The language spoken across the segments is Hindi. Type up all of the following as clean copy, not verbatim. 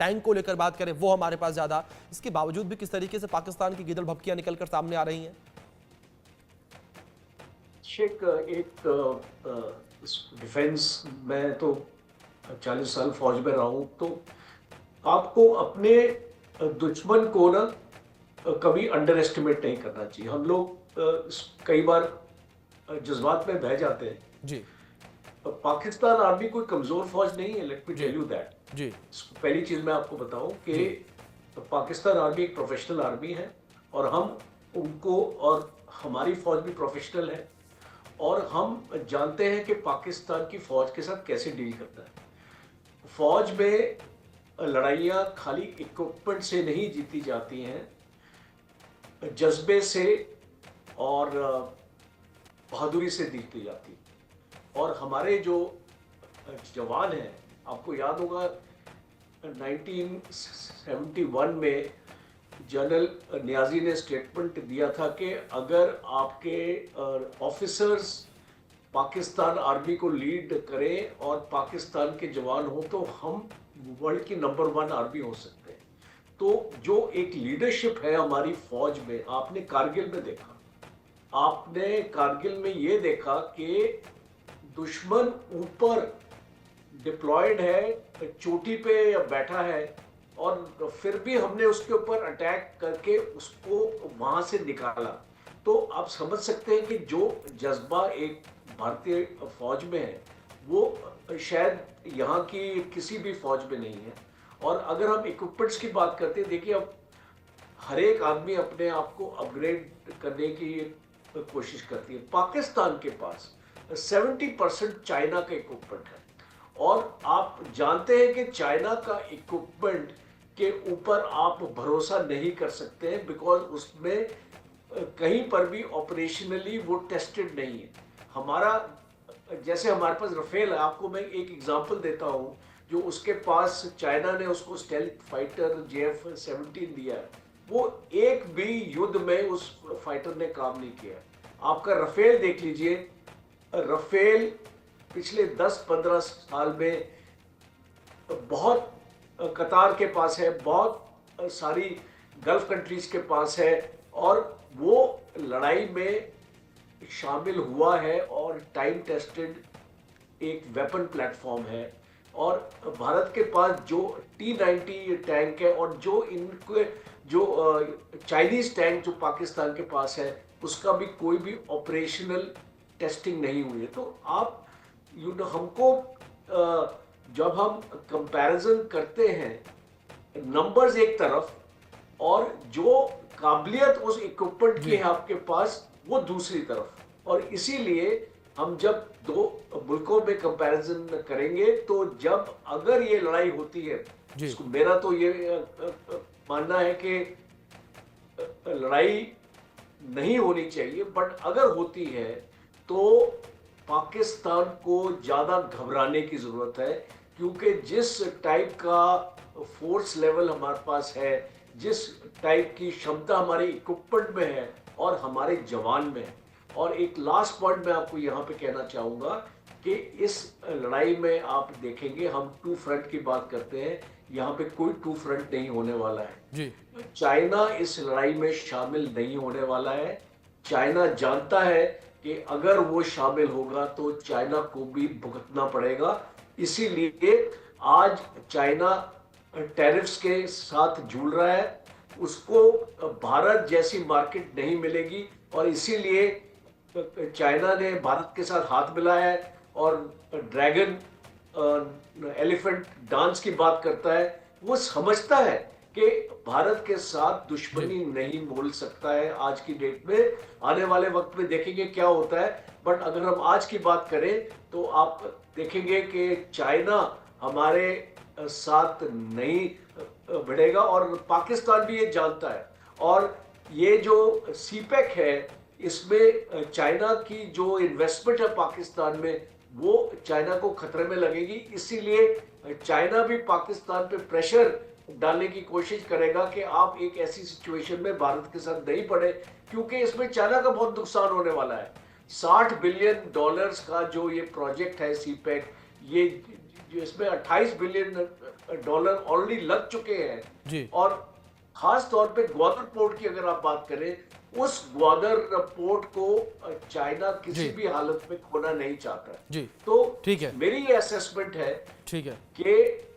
टैंक को लेकर बात करें वो हमारे पास ज्यादा, इसके बावजूद भी किस तरीके से पाकिस्तान की गिदड़ भभकियां निकलकर सामने आ रही हैं। शेख, एक डिफेंस में तो 40 साल फौज में रहा हूं, तो आपको अपने दुश्मन को ना कभी अंडर एस्टिमेट नहीं करना चाहिए। हम लोग कई बार जज्बात में बह जाते हैं। जी पाकिस्तान आर्मी कोई कमजोर फौज नहीं है, लेट मी जी टेल यू दैट। जी पहली चीज मैं आपको बताऊं कि जी पाकिस्तान आर्मी एक प्रोफेशनल आर्मी है, और हम उनको, और हमारी फौज भी प्रोफेशनल है, और हम जानते हैं कि पाकिस्तान की फौज के साथ कैसे डील करना है। फौज में लड़ाइयाँ खाली इक्विपमेंट से नहीं जीती जाती हैं, जज्बे से और बहादुरी से जीती जाती। और हमारे जो जवान हैं, आपको याद होगा 1971 में जनरल नियाजी ने स्टेटमेंट दिया था कि अगर आपके ऑफिसर्स पाकिस्तान आर्मी को लीड करें और पाकिस्तान के जवान हो तो हम वर्ल्ड की नंबर 1 आर्मी हो सकते हैं। तो जो एक लीडरशिप है हमारी फौज में, आपने कारगिल में देखा, आपने कारगिल में ये देखा कि दुश्मन ऊपर डिप्लॉयड है, चोटी पे बैठा है, और फिर भी हमने उसके ऊपर अटैक करके उसको वहां से निकाला। तो आप समझ सकते हैं कि जो जज्बा एक भारतीय फौज में है वो शायद यहाँ की किसी भी फौज में नहीं है। और अगर हम इक्विपमेंट्स की बात करते हैं, देखिए अब हर एक आदमी अपने आप को अपग्रेड करने की कोशिश करती है। पाकिस्तान के पास 70% चाइना का इक्विपमेंट है, और आप जानते हैं कि चाइना का इक्विपमेंट के ऊपर आप भरोसा नहीं कर सकते हैं, बिकॉज उसमें कहीं पर भी ऑपरेशनली वो टेस्टेड नहीं है। हमारा, जैसे हमारे पास रफेल है, आपको मैं एक एग्जांपल देता हूं, जो उसके पास चाइना ने उसको स्टेल्थ फाइटर JF-17 दिया है, वो एक भी युद्ध में उस फाइटर ने काम नहीं किया। आपका रफेल देख लीजिए, रफेल पिछले 10-15 साल में बहुत कतार के पास है, बहुत सारी गल्फ कंट्रीज के पास है, और वो लड़ाई में शामिल हुआ है और टाइम टेस्टेड एक वेपन प्लेटफॉर्म है। और भारत के पास जो T-90 टैंक है, और जो इनके जो चाइनीज टैंक जो पाकिस्तान के पास है, उसका भी कोई भी ऑपरेशनल टेस्टिंग नहीं हुई है। तो आप हमको जब हम कंपैरिजन करते हैं, नंबर्स एक तरफ और जो काबिलियत उस इक्विपमेंट की जी है आपके पास, वो दूसरी तरफ। और इसीलिए हम जब दो मुल्कों में कंपैरिजन करेंगे, तो जब अगर ये लड़ाई होती है, जी मेरा तो ये मानना है कि लड़ाई नहीं होनी चाहिए, बट अगर होती है तो पाकिस्तान को ज्यादा घबराने की जरूरत है, क्योंकि जिस टाइप का फोर्स लेवल हमारे पास है, जिस टाइप की क्षमता हमारे इक्विपमेंट में है और हमारे जवान में है। और एक लास्ट पॉइंट मैं आपको यहाँ पे कहना चाहूंगा कि इस लड़ाई में आप देखेंगे, हम टू फ्रंट की बात करते हैं, यहाँ पे कोई टू फ्रंट नहीं होने वाला है। जी चाइना इस लड़ाई में शामिल नहीं होने वाला है। चाइना जानता है कि अगर वो शामिल होगा तो चाइना को भी भुगतना पड़ेगा। इसीलिए आज चाइना टैरिफ्स के साथ झूल रहा है, उसको भारत जैसी मार्केट नहीं मिलेगी, और इसीलिए चाइना ने भारत के साथ हाथ मिलाया है और ड्रैगन एलिफेंट डांस की बात करता है। वो समझता है कि भारत के साथ जी दुश्मनी नहीं बोल सकता है आज की डेट में। आने वाले वक्त में देखेंगे क्या होता है, बट अगर हम आज की बात करें तो आप देखेंगे कि चाइना हमारे साथ नहीं भिड़ेगा, और पाकिस्तान भी ये जानता है। और ये जो सीपेक है, इसमें चाइना की जो इन्वेस्टमेंट है पाकिस्तान में, वो चाइना को खतरे में लगेगी। इसीलिए चाइना भी पाकिस्तान पे प्रेशर डालने की कोशिश करेगा कि आप एक ऐसी सिचुएशन में भारत के साथ नहीं पड़े, क्योंकि इसमें चाइना का बहुत नुकसान होने वाला है। $60 बिलियन का जो ये प्रोजेक्ट है सीपेक, ये जिसमें 28 बिलियन डॉलर ऑलरेडी लग चुके हैं जी और खास तौर पे ग्वादर पोर्ट की अगर आप बात करें, उस ग्वादर पोर्ट को चाइना किसी जी भी हालत में खोना नहीं चाहता। जी तो ठीक है मेरी ये असेसमेंट है ठीक है कि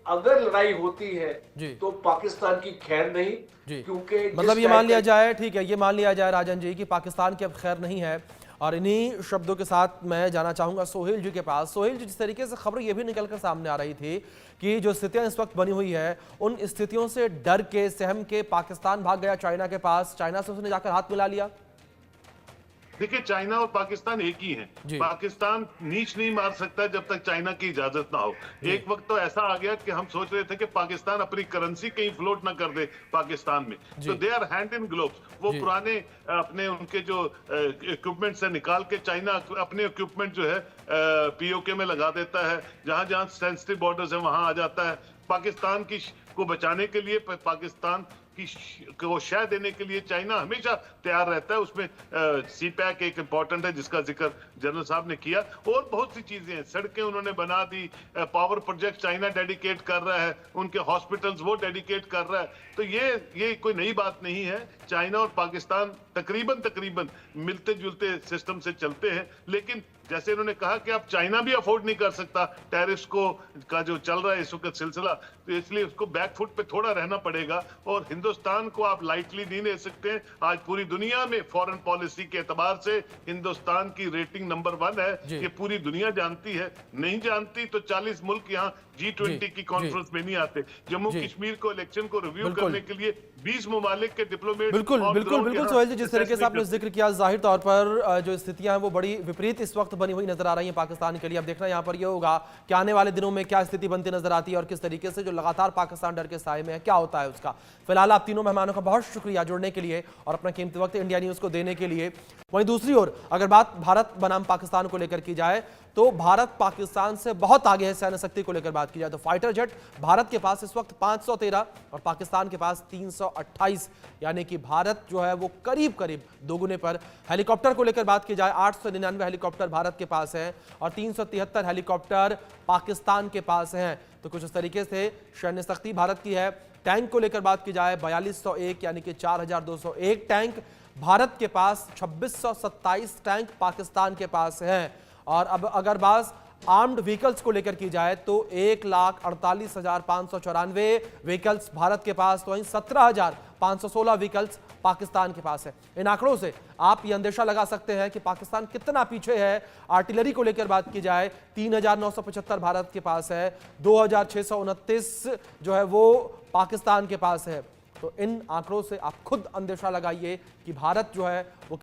अगर लड़ाई होती है जी तो पाकिस्तान की खैर नहीं, जी क्योंकि मतलब ये मान लिया जाए, ठीक है, ये मान लिया जाए राजन जी कि पाकिस्तान की अब खैर नहीं है। और इन्हीं शब्दों के साथ मैं जाना चाहूंगा सोहेल जी के पास। सोहेल जी, जिस तरीके से खबर ये भी निकलकर सामने आ रही थी कि जो स्थितियां इस वक्त बनी हुई है, उन स्थितियों से डर के, सहम के पाकिस्तान भाग गया चाइना के पास, चाइना से उसने जाकर हाथ मिला लिया। देखिए, चाइना और पाकिस्तान एक ही जी। हैं। पाकिस्तान नीच नहीं मार सकता जब तक चाइना की इजाजत ना हो। एक वक्त तो ऐसा आ गया कि हम सोच रहे थे कि पाकिस्तान अपनी करेंसी कहीं फ्लोट ना कर दे पाकिस्तान में, तो they are hand in gloves. वो पुराने अपने उनके जो इक्विपमेंट से निकाल के चाइना अपने इक्विपमेंट जो है पीओके में लगा देता है, जहां जहां सेंसिटिव बॉर्डर्स है वहां आ जाता है। पाकिस्तान की को बचाने के लिए, पाकिस्तान को शह देने के लिए चाइना हमेशा तैयार रहता है। उसमें सी पैक एक इंपॉर्टेंट है जिसका जिक्र जनरल साहब ने किया, और बहुत सी चीजें हैं। सड़कें उन्होंने बना दी, पावर प्रोजेक्ट चाइना डेडिकेट कर रहा है, उनके हॉस्पिटल्स वो डेडिकेट कर रहा है। तो ये कोई नई बात नहीं है। चाइना और पाकिस्तान तकरीबन मिलते जुलते सिस्टम से चलते हैं, लेकिन जैसे इन्होंने कहा कि अब चाइना भी अफोर्ड नहीं कर सकता टैरिफ्स का जो चल रहा है इस वक्त सिलसिला, तो इसलिए उसको बैकफुट पे थोड़ा रहना पड़ेगा। और हिंदुस्तान को आप लाइटली नहीं ले सकते। आज पूरी दुनिया में फॉरेन पॉलिसी के एतबार से हिंदुस्तान की रेटिंग नंबर 1 है। ये पूरी दुनिया जानती है। नहीं जानती तो 40 मुल्क यहाँ G20 की कॉन्फ्रेंस में नहीं आते। जम्मू कश्मीर को इलेक्शन को रिव्यू करने के लिए 20 ममालिक के डिप्लोमेट बिल्कुल सोहेल जी, जिस तरीके से आपने जिक्र किया, जाहिर तौर पर जो स्थितियां हैं वो बड़ी विपरीत इस वक्त बनी हुई नजर आ रही है पाकिस्तान के लिए। अब देखना यहाँ पर यह होगा कि आने वाले दिनों में क्या स्थिति बनती नजर आती है और किस तरीके से जो लगातार पाकिस्तान डर के साए में है क्या होता है उसका। फिलहाल आप तीनों मेहमानों का बहुत शुक्रिया जुड़ने के लिए और अपना कीमती वक्त इंडिया न्यूज को देने के लिए। वहीं दूसरी ओर अगर बात भारत बनाम पाकिस्तान को लेकर की जाए तो भारत पाकिस्तान से बहुत आगे है सैन्य शक्ति को लेकर बात की जाए तो फाइटर जेट भारत के पास इस वक्त 513 और पाकिस्तान के पास 328, यानी कि भारत जो है वो करीब दोगुने पर। हेलीकॉप्टर को लेकर बात की जाए 899 हेलीकॉप्टर भारत के पास है और 373 हेलीकॉप्टर पाकिस्तान के पास हैं। तो कुछ इस तरीके से सैन्य शक्ति भारत की है। टैंक को लेकर बात की जाए 4201 यानी कि 4201 टैंक भारत के पास, 2627 टैंक पाकिस्तान के पास हैं। और अब अगर बात आर्म्ड व्हीकल्स को लेकर की जाए तो 1,48,594 व्हीकल्स भारत के पास, तो वहीं 17,516 व्हीकल्स पाकिस्तान के पास है। इन आंकड़ों से आप ये अंदेशा लगा सकते हैं कि पाकिस्तान कितना पीछे है। आर्टिलरी को लेकर बात की जाए 3,975 भारत के पास है, 2,629 जो है वो पाकिस्तान के पास है। तो इन आंकड़ों से आप खुद अंदेशा लगाइए कि भारत जो है वो